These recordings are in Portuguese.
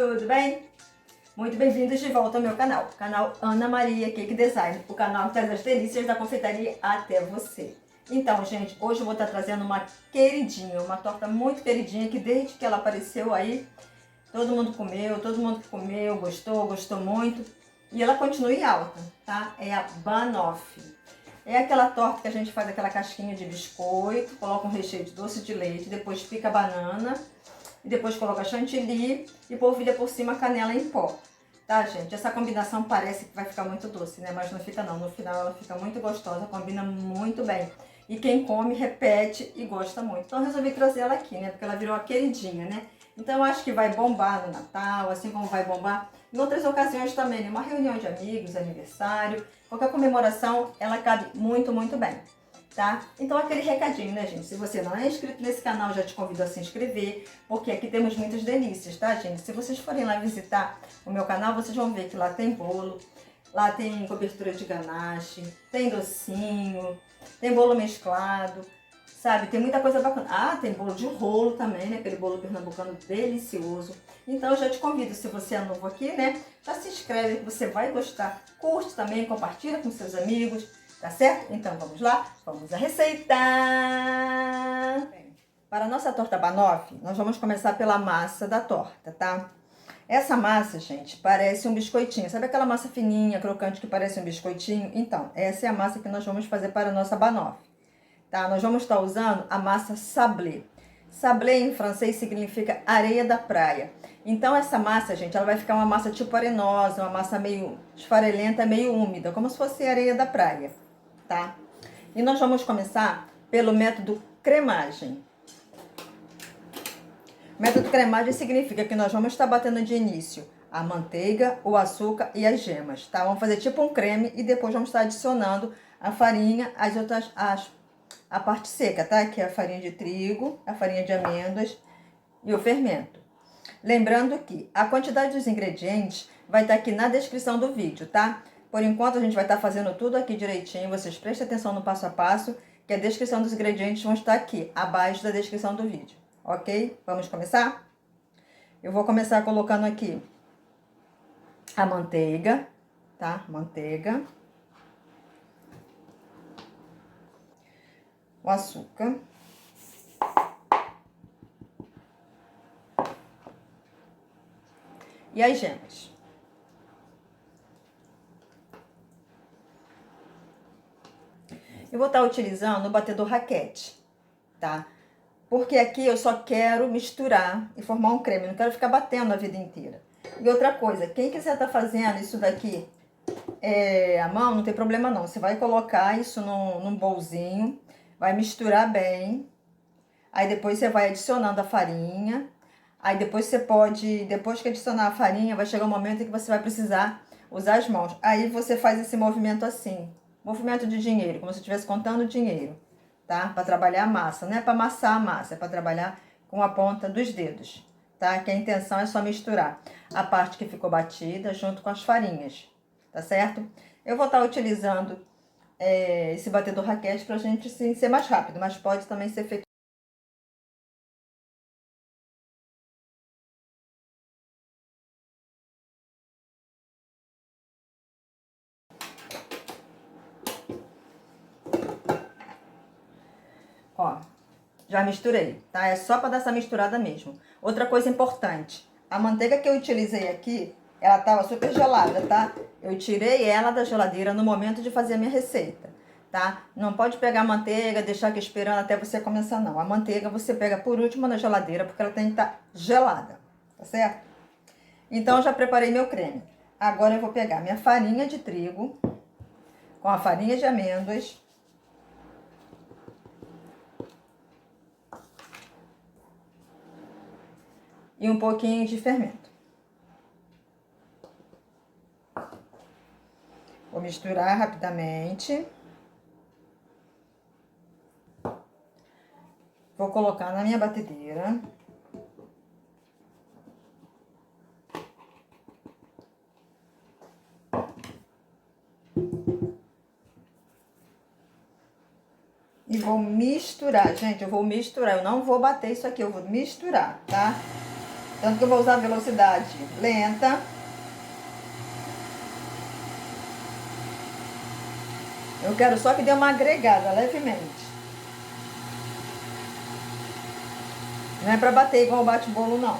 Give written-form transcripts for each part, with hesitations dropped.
tudo bem? Muito bem-vindos de volta ao meu canal Ana Maria Cake Design, o canal que traz as delícias da confeitaria até você. Então, gente, hoje eu vou estar trazendo uma queridinha, uma torta muito queridinha que desde que ela apareceu aí, todo mundo comeu, gostou muito. E ela continua em alta, tá? É a banoffee. É aquela torta que a gente faz aquela casquinha de biscoito, coloca um recheio de doce de leite, depois pica a banana, e depois coloca chantilly e polvilha por cima canela em pó. Tá, gente? Essa combinação parece que vai ficar muito doce, né? Mas não fica não. No final ela fica muito gostosa, combina muito bem. E quem come, repete e gosta muito. Então eu resolvi trazer ela aqui, né? Porque ela virou uma queridinha, né? Então eu acho que vai bombar no Natal, assim como vai bombar em outras ocasiões também, né? Uma reunião de amigos, aniversário, qualquer comemoração, ela cabe muito bem. Tá? Então aquele recadinho, né, gente? Se você não é inscrito nesse canal, já te convido a se inscrever, porque aqui temos muitas delícias, tá, gente? Se vocês forem lá visitar o meu canal, vocês vão ver que lá tem bolo, lá tem cobertura de ganache, tem docinho, tem bolo mesclado, sabe? Tem muita coisa bacana. Ah, tem bolo de rolo também, né? Aquele bolo pernambucano delicioso. Então eu já te convido, se você é novo aqui, né? Já se inscreve, que você vai gostar. Curte também, compartilha com seus amigos. Tá certo? Então vamos lá? Vamos à receita! Bem, para a nossa torta banoffee, nós vamos começar pela massa da torta, tá? Essa massa, gente, parece um biscoitinho. Sabe aquela massa fininha, crocante que parece um biscoitinho? Então, essa é a massa que nós vamos fazer para a nossa banoffee, tá? Nós vamos estar usando a massa sablé. Sablé em francês significa areia da praia. Então essa massa, gente, ela vai ficar uma massa tipo arenosa, uma massa meio esfarelenta, meio úmida, como se fosse areia da praia. Tá? E nós vamos começar pelo método cremagem. O método cremagem significa que nós vamos estar batendo de início a manteiga, o açúcar e as gemas, tá? Vamos fazer tipo um creme e depois vamos estar adicionando a farinha, a parte seca, tá? Que é a farinha de trigo, a farinha de amêndoas e o fermento. Lembrando que a quantidade dos ingredientes vai estar aqui na descrição do vídeo, tá? Por enquanto, a gente vai estar fazendo tudo aqui direitinho. Vocês prestem atenção no passo a passo, que a descrição dos ingredientes vão estar aqui, abaixo da descrição do vídeo. Ok? Vamos começar? Eu vou começar colocando aqui a manteiga, tá? Manteiga. O açúcar. E as gemas. Eu vou estar utilizando o batedor raquete, tá? Porque aqui eu só quero misturar e formar um creme, não quero ficar batendo a vida inteira. E outra coisa, quem quiser estar fazendo isso daqui à mão, não tem problema não. Você vai colocar isso num bolzinho, vai misturar bem, aí depois você vai adicionando a farinha, aí depois você pode, depois que adicionar a farinha, vai chegar um momento em que você vai precisar usar as mãos. Aí você faz esse movimento assim. Movimento de dinheiro, como se estivesse contando dinheiro, tá? Para trabalhar a massa, não é para amassar a massa, é para trabalhar com a ponta dos dedos, tá? Que a intenção é só misturar a parte que ficou batida junto com as farinhas, tá certo? Eu vou estar utilizando esse batedor raquete para a gente ser mais rápido, mas pode também ser feito. Ó, já misturei, tá? É só para dar essa misturada mesmo. Outra coisa importante, a manteiga que eu utilizei aqui, ela tava super gelada, tá? Eu tirei ela da geladeira no momento de fazer a minha receita, tá? Não pode pegar a manteiga, deixar aqui esperando até você começar, não. A manteiga você pega por último na geladeira, porque ela tem que estar gelada, tá certo? Então, eu já preparei meu creme. Agora eu vou pegar minha farinha de trigo com a farinha de amêndoas. E um pouquinho de fermento. Vou misturar rapidamente. Vou colocar na minha batedeira. E vou misturar, gente, eu vou misturar, eu não vou bater isso aqui, eu vou misturar, tá? Tanto que eu vou usar velocidade lenta. Eu quero só que dê uma agregada levemente. Não é pra bater igual o bate-bolo, não.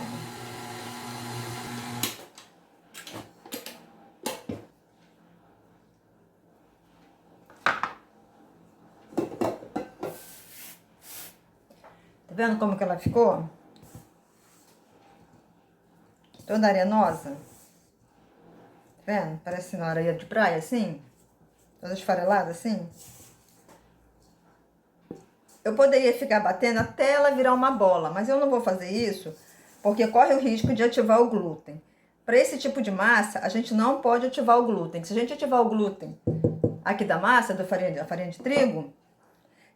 Tá vendo como que ela ficou? Toda arenosa. Tá vendo? Parece uma areia de praia, assim. Toda esfarelada, assim. Eu poderia ficar batendo até ela virar uma bola, mas eu não vou fazer isso, porque corre o risco de ativar o glúten. Para esse tipo de massa, a gente não pode ativar o glúten. Se a gente ativar o glúten aqui da massa, da farinha de trigo,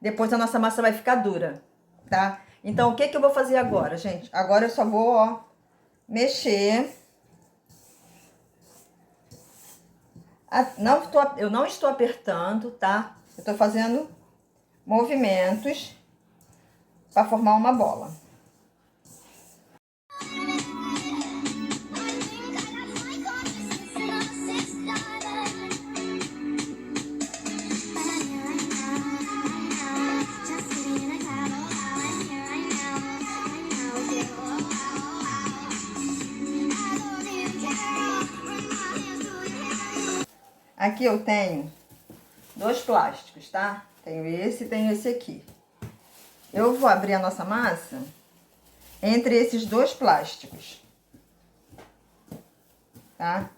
depois a nossa massa vai ficar dura, tá? Então, o que que eu vou fazer agora, gente? Agora eu só vou, ó, mexer. Eu não estou apertando, tá? Eu tô fazendo movimentos para formar uma bola. Aqui eu tenho 2 plásticos, tá? Tenho esse e tenho esse aqui. Eu vou abrir a nossa massa entre esses 2 plásticos, tá?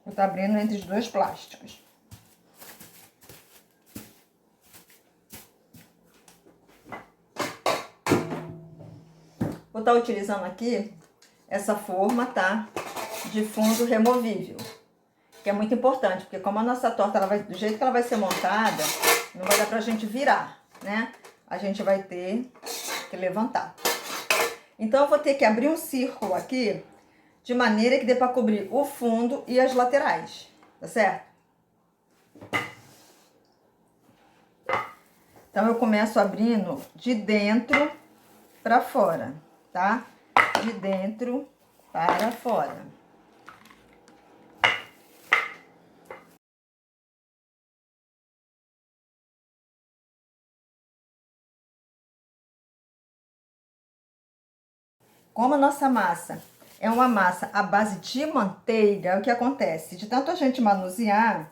Eu tô abrindo entre os 2 plásticos. Vou estar utilizando aqui essa forma, tá? De fundo removível. Que é muito importante, porque como a nossa torta, ela vai, do jeito que ela vai ser montada, não vai dar pra gente virar, né? A gente vai ter que levantar. Então, eu vou ter que abrir um círculo aqui, de maneira que dê pra cobrir o fundo e as laterais, tá certo? Então, eu começo abrindo de dentro pra fora, tá? De dentro para fora. Como a nossa massa é uma massa à base de manteiga, o que acontece? De tanto a gente manusear,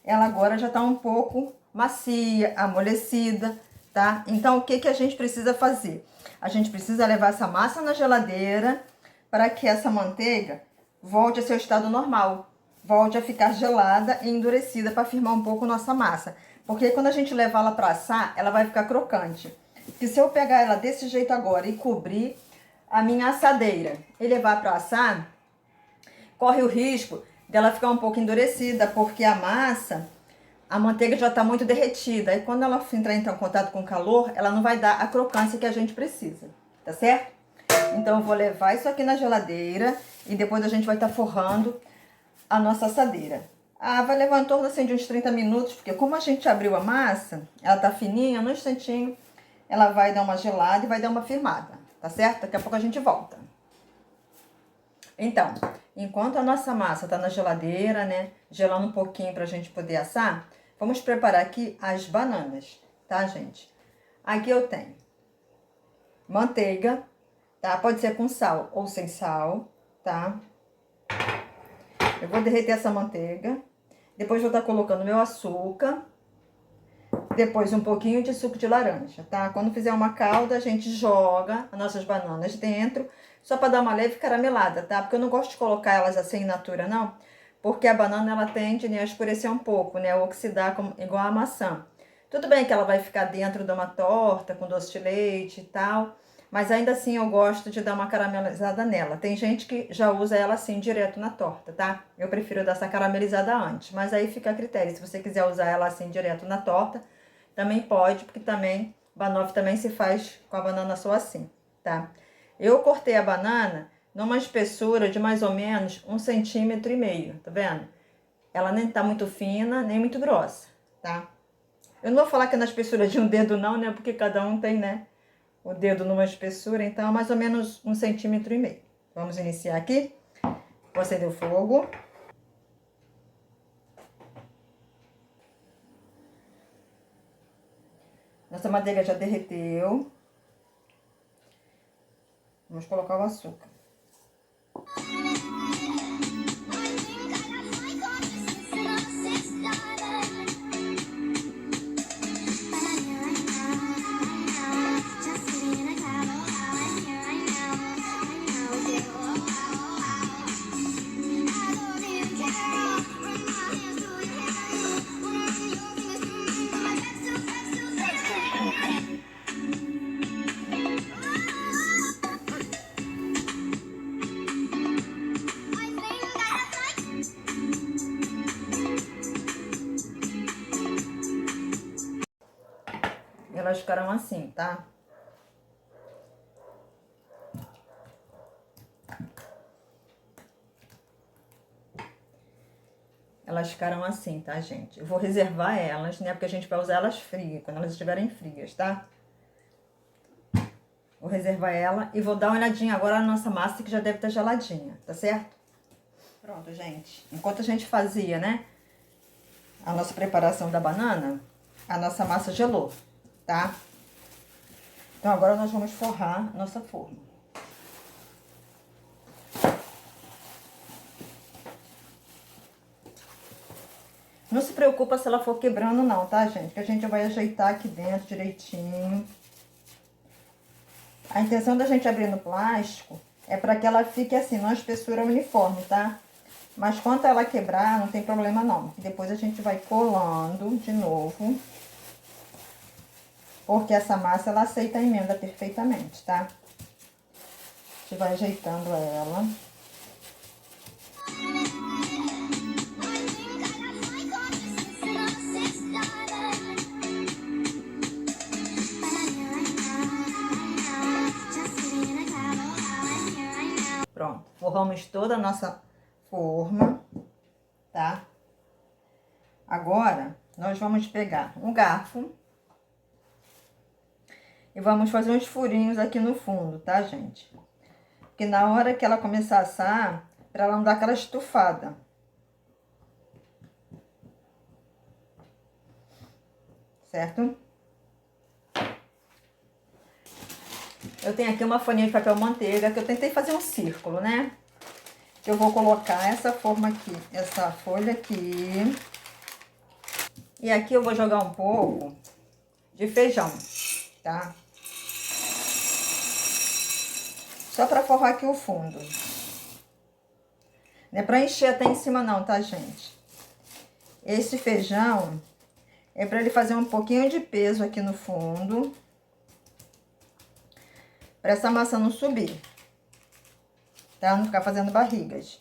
ela agora já tá um pouco macia, amolecida, tá? Então, o que que a gente precisa fazer? A gente precisa levar essa massa na geladeira para que essa manteiga volte a seu estado normal, volte a ficar gelada e endurecida para firmar um pouco nossa massa. Porque quando a gente levar ela para assar, ela vai ficar crocante. E se eu pegar ela desse jeito agora e cobrir a minha assadeira e levar para assar, corre o risco dela ficar um pouco endurecida, porque a massa, a manteiga já está muito derretida. E quando ela entrar em contato com o calor, ela não vai dar a crocância que a gente precisa, tá certo? Então, eu vou levar isso aqui na geladeira e depois a gente vai estar forrando a nossa assadeira. Ah, vai levar em torno assim de uns 30 minutos, porque como a gente abriu a massa, ela tá fininha, no instantinho ela vai dar uma gelada e vai dar uma firmada, tá certo? Daqui a pouco a gente volta. Então, enquanto a nossa massa tá na geladeira, né, gelando um pouquinho pra gente poder assar, vamos preparar aqui as bananas, tá, gente? Aqui eu tenho manteiga, tá? Pode ser com sal ou sem sal, tá? Eu vou derreter essa manteiga, depois vou estar colocando meu açúcar, depois um pouquinho de suco de laranja, tá? Quando fizer uma calda, a gente joga as nossas bananas dentro, só para dar uma leve caramelada, tá? Porque eu não gosto de colocar elas assim in natura, não, porque a banana, ela tende, né, a escurecer um pouco, né, a oxidar como, igual a maçã. Tudo bem que ela vai ficar dentro de uma torta com doce de leite e tal, Mas ainda assim eu gosto de dar uma caramelizada nela. Tem gente que já usa ela assim direto na torta, tá? Eu prefiro dar essa caramelizada antes, mas aí fica a critério. Se você quiser usar ela assim direto na torta, também pode, porque também banoffee também se faz com a banana só assim, tá? Eu cortei a banana numa espessura de mais ou menos 1,5 cm, tá vendo? Ela nem tá muito fina, nem muito grossa, tá? Eu não vou falar que é na espessura de um dedo não, né? Porque cada um tem, né? O dedo numa espessura, então mais ou menos 1,5 cm. Vamos iniciar aqui. Vou acender o fogo. Nossa manteiga já derreteu. Vamos colocar o açúcar. Elas ficaram assim, tá? Elas ficaram assim, tá, gente? Eu vou reservar elas, né? Porque a gente vai usar elas frias, quando elas estiverem frias, tá? Vou reservar ela e vou dar uma olhadinha agora na nossa massa, que já deve estar geladinha, tá certo? Pronto, gente. Enquanto a gente fazia, né, a nossa preparação da banana, a nossa massa gelou, tá? Então agora nós vamos forrar a nossa forma. Não se preocupa se ela for quebrando não, tá, gente? Que a gente vai ajeitar aqui dentro direitinho. A intenção da gente abrir no plástico é para que ela fique assim, numa espessura uniforme, tá? Mas quando ela quebrar, não tem problema não. Depois a gente vai colando de novo. Porque essa massa, ela aceita a emenda perfeitamente, tá? A gente vai ajeitando ela. Pronto, forramos toda a nossa forma, tá? Agora, nós vamos pegar um garfo e vamos fazer uns furinhos aqui no fundo, tá, gente? Porque na hora que ela começar a assar, pra ela não dar aquela estufada. Certo? Eu tenho aqui uma folhinha de papel manteiga, que eu tentei fazer um círculo, né? Que eu vou colocar essa forma aqui, essa folha aqui. E aqui eu vou jogar um pouco de feijão, tá? Só pra forrar aqui o fundo. Não é pra encher até em cima não, tá, gente? Esse feijão é pra ele fazer um pouquinho de peso aqui no fundo. Pra essa massa não subir, tá? Não ficar fazendo barrigas.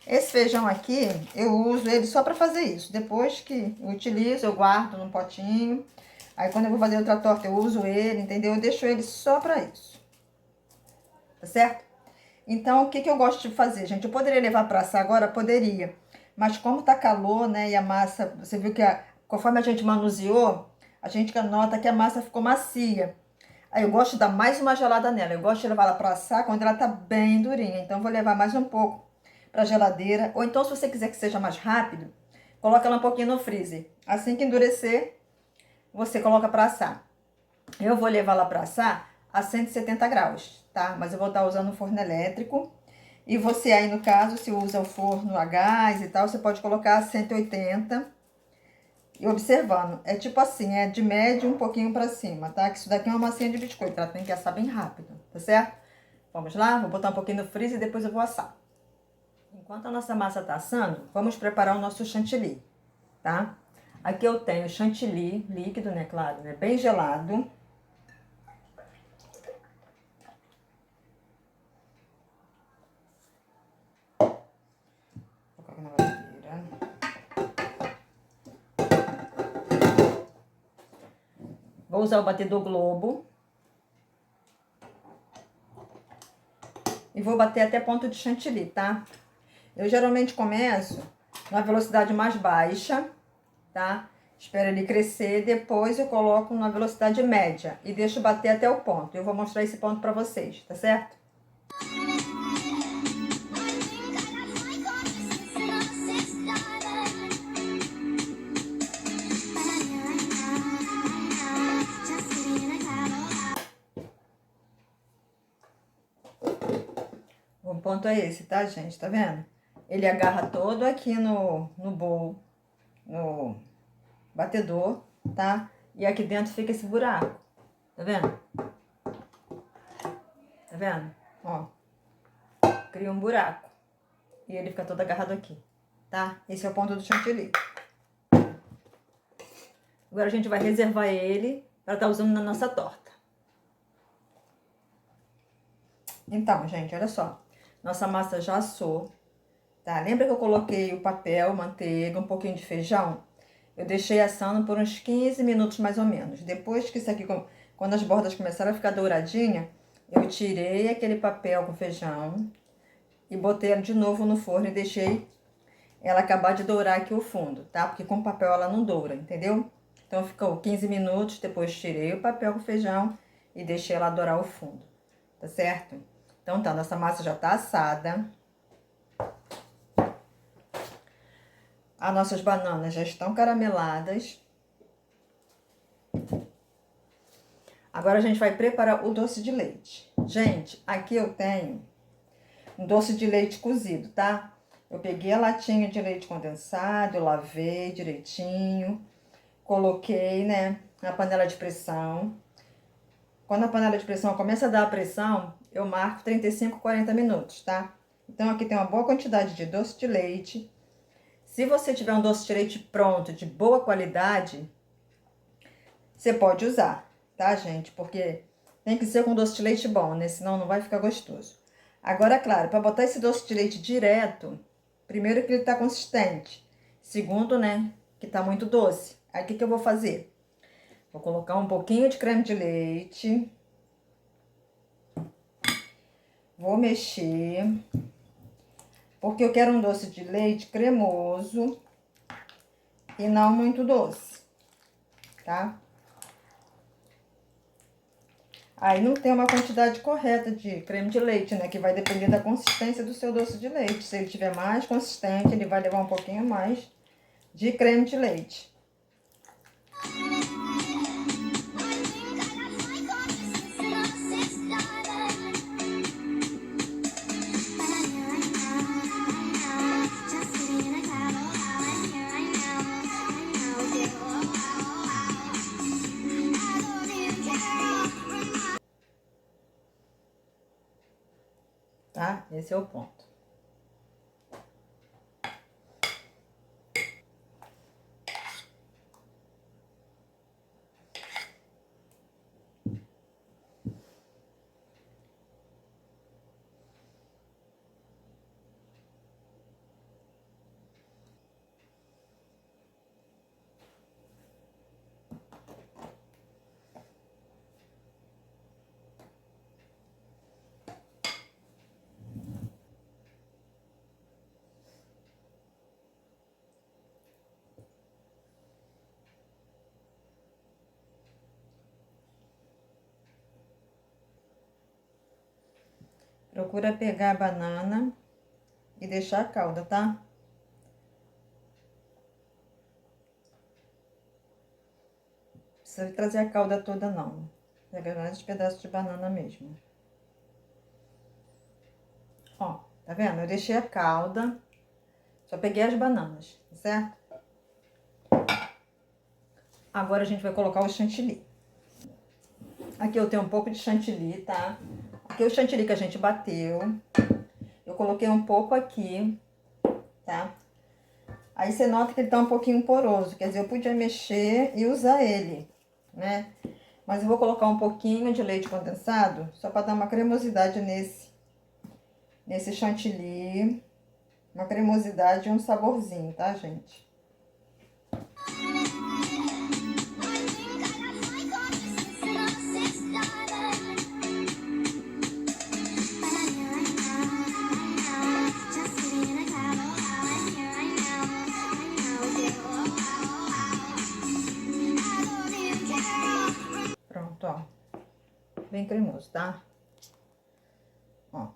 Esse feijão aqui, eu uso ele só pra fazer isso. Depois que eu utilizo, eu guardo num potinho. Aí, quando eu vou fazer outra torta, eu uso ele, entendeu? Eu deixo ele só pra isso. Tá certo? Então, o que que eu gosto de fazer, gente? Eu poderia levar pra assar agora? Poderia. Mas como tá calor, né? E a massa, você viu que conforme a gente manuseou, a gente nota que a massa ficou macia. Aí eu gosto de dar mais uma gelada nela. Eu gosto de levar ela pra assar quando ela tá bem durinha. Então, eu vou levar mais um pouco pra geladeira. Ou então, se você quiser que seja mais rápido, coloca ela um pouquinho no freezer. Assim que endurecer, você coloca pra assar. Eu vou levar ela pra assar a 170 graus, tá? Mas eu vou estar usando um forno elétrico. E você aí, no caso, se usa o forno a gás e tal, você pode colocar a 180. E observando, é tipo assim, é de médio um pouquinho pra cima, tá? Que isso daqui é uma massinha de biscoito, ela tem que assar bem rápido, tá certo? Vamos lá, vou botar um pouquinho no freezer e depois eu vou assar. Enquanto a nossa massa tá assando, vamos preparar o nosso chantilly, tá? Aqui eu tenho chantilly líquido, né, claro, né, bem gelado. Vou usar o batedor Globo. E vou bater até ponto de chantilly, tá? Eu geralmente começo na velocidade mais baixa, tá? Espero ele crescer, depois eu coloco na velocidade média e deixo bater até o ponto. Eu vou mostrar esse ponto pra vocês, tá certo? O ponto é esse, tá, gente? Tá vendo? Ele agarra todo aqui no bowl, no batedor, tá? E aqui dentro fica esse buraco. Tá vendo? Tá vendo? Ó. Cria um buraco. E ele fica todo agarrado aqui, tá? Esse é o ponto do chantilly. Agora a gente vai reservar ele para estar usando na nossa torta. Então, gente, olha só. Nossa massa já assou, tá? Lembra que eu coloquei o papel, manteiga, um pouquinho de feijão? Eu deixei assando por uns 15 minutos mais ou menos. Depois que isso aqui, quando as bordas começaram a ficar douradinha, eu tirei aquele papel com feijão e botei ela de novo no forno e deixei ela acabar de dourar aqui o fundo, tá? Porque com papel ela não doura, entendeu? Então ficou 15 minutos, depois tirei o papel com feijão e deixei ela dourar o fundo, tá certo? Então tá, nossa massa já tá assada. As nossas bananas já estão carameladas. Agora a gente vai preparar o doce de leite. Gente, aqui eu tenho um doce de leite cozido, tá? Eu peguei a latinha de leite condensado, eu lavei direitinho, coloquei, né, na panela de pressão. Quando a panela de pressão começa a dar a pressão, eu marco 35, 40 minutos, tá? Então aqui tem uma boa quantidade de doce de leite. Se você tiver um doce de leite pronto, de boa qualidade, você pode usar, tá, gente? Porque tem que ser com doce de leite bom, né? Senão não vai ficar gostoso. Agora, claro, para botar esse doce de leite direto, primeiro que ele tá consistente. Segundo, né, que tá muito doce. Aí o que eu vou fazer? Vou colocar um pouquinho de creme de leite. Vou mexer. Porque eu quero um doce de leite cremoso e não muito doce, tá? Aí não tem uma quantidade correta de creme de leite, né? Que vai depender da consistência do seu doce de leite. Se ele tiver mais consistente, ele vai levar um pouquinho mais de creme de leite. Tá? Esse é o ponto. Procura pegar a banana e deixar a calda, tá? Não precisa trazer a calda toda, não. Pega mais pedaços de banana mesmo. Ó, tá vendo? Eu deixei a calda, só peguei as bananas, certo? Agora a gente vai colocar o chantilly. Aqui eu tenho um pouco de chantilly, tá? Aqui é o chantilly que a gente bateu. Eu coloquei um pouco aqui, tá? Aí você nota que ele tá um pouquinho poroso, quer dizer, eu podia mexer e usar ele, né? Mas eu vou colocar um pouquinho de leite condensado, só para dar uma cremosidade nesse chantilly. Uma cremosidade e um saborzinho, tá, gente? bem cremoso, tá? Ó.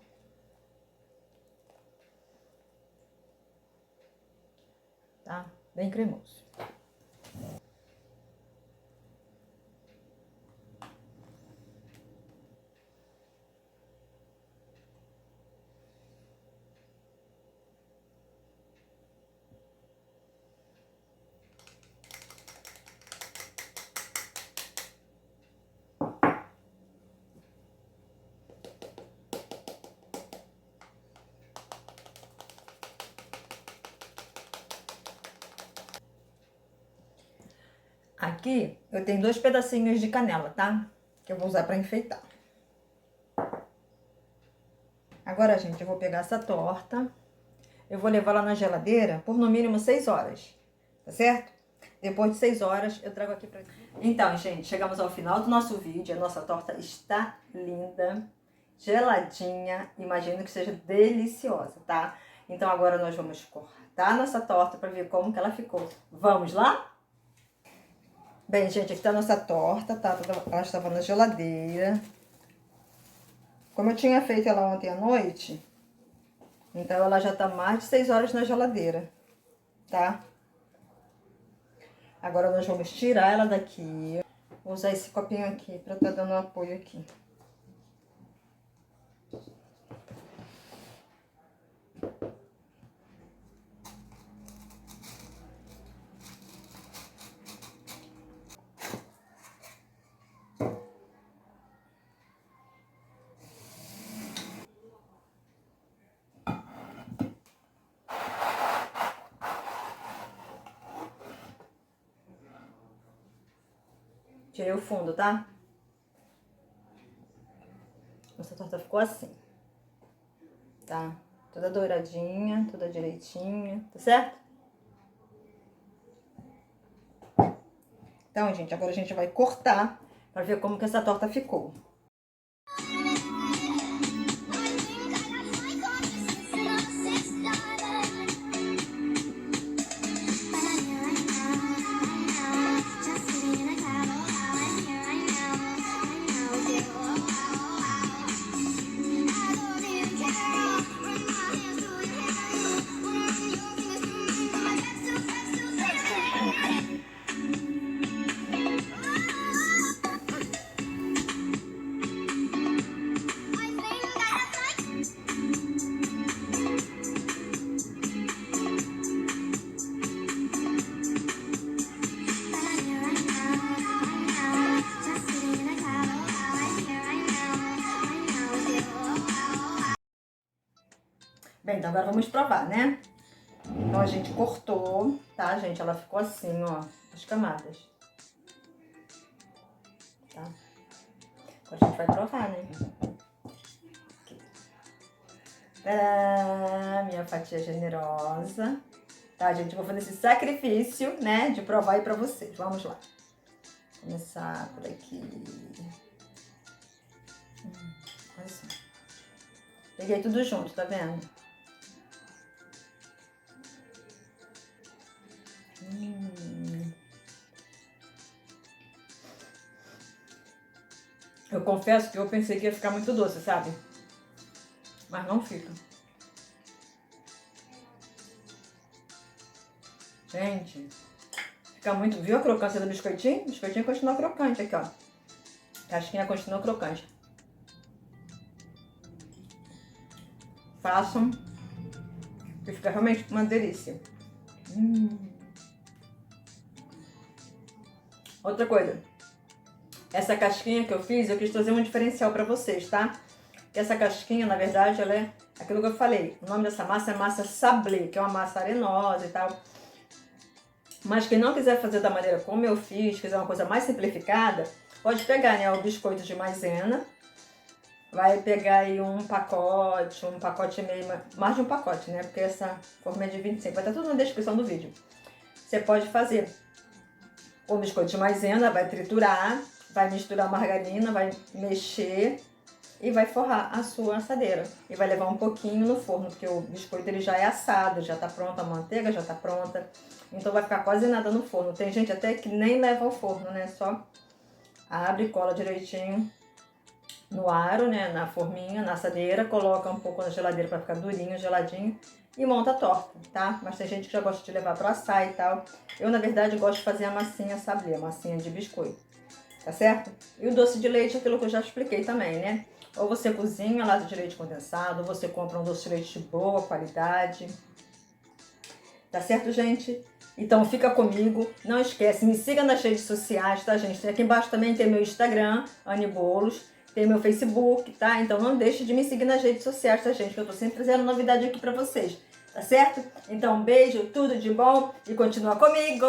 Tá? Bem cremoso. Aqui eu tenho 2 pedacinhos de canela, tá? Que eu vou usar pra enfeitar. Agora, gente, eu vou pegar essa torta. Eu vou levar ela na geladeira por no mínimo 6 horas, tá certo? Depois de 6 horas eu trago aqui pra... Então, gente, chegamos ao final do nosso vídeo. A nossa torta está linda, geladinha. Imagino que seja deliciosa, tá? Então agora nós vamos cortar a nossa torta para ver como que ela ficou. Vamos lá? Bem, gente, aqui tá a nossa torta, tá? Ela estava na geladeira. Como eu tinha feito ela ontem à noite, então ela já tá mais de 6 horas na geladeira, tá? Agora nós vamos tirar ela daqui. Vou usar esse copinho aqui pra tá dando apoio aqui. Tirei o fundo, tá? Nossa torta ficou assim, tá? Toda douradinha, toda direitinha, tá certo? Então, gente, agora a gente vai cortar pra ver como que essa torta ficou. Bem, então agora vamos provar, né? Então a gente cortou, tá, gente? Ela ficou assim, ó, as camadas. Tá? Agora a gente vai provar, né? Tadá, minha fatia generosa. Tá, gente? Vou fazer esse sacrifício, né? De provar aí pra vocês. Vamos lá. Começar por aqui. Olha só. Peguei tudo junto, tá vendo? Eu confesso que eu pensei que ia ficar muito doce, sabe? Mas não fica. Gente, fica muito... Viu a crocância do biscoitinho? O biscoitinho continua crocante aqui, ó. A casquinha continua crocante. Façam, que fica realmente uma delícia. Outra coisa. Essa casquinha que eu fiz, eu quis trazer um diferencial pra vocês, tá? Que essa casquinha, na verdade, ela é aquilo que eu falei. O nome dessa massa é massa sablé, que é uma massa arenosa e tal. Mas quem não quiser fazer da maneira como eu fiz, quiser uma coisa mais simplificada, pode pegar, né, o biscoito de maisena. Vai pegar aí um pacote e meio, mais de um pacote, né? Porque essa forma é de 25. Vai estar tudo na descrição do vídeo. Você pode fazer o biscoito de maisena, vai triturar, vai misturar margarina, vai mexer e vai forrar a sua assadeira. E vai levar um pouquinho no forno, porque o biscoito ele já é assado, já tá pronto, a manteiga já tá pronta. Então vai ficar quase nada no forno. Tem gente até que nem leva ao forno, né? Só abre, cola direitinho no aro, né, na forminha, na assadeira, coloca um pouco na geladeira para ficar durinho, geladinho e monta a torta, tá? Mas tem gente que já gosta de levar para assar e tal. Eu, na verdade, gosto de fazer a massinha sablé, a massinha de biscoito, tá certo? E o doce de leite é aquilo que eu já expliquei também, né? Ou você cozinha lata de leite condensado, ou você compra um doce de leite de boa qualidade. Tá certo, gente? Então fica comigo, não esquece, me siga nas redes sociais, tá, gente? Aqui embaixo também tem meu Instagram, Anne Bolos, tem meu Facebook, tá? Então não deixe de me seguir nas redes sociais, tá, gente? Que eu tô sempre trazendo novidade aqui pra vocês, tá certo? Então um beijo, tudo de bom e continua comigo!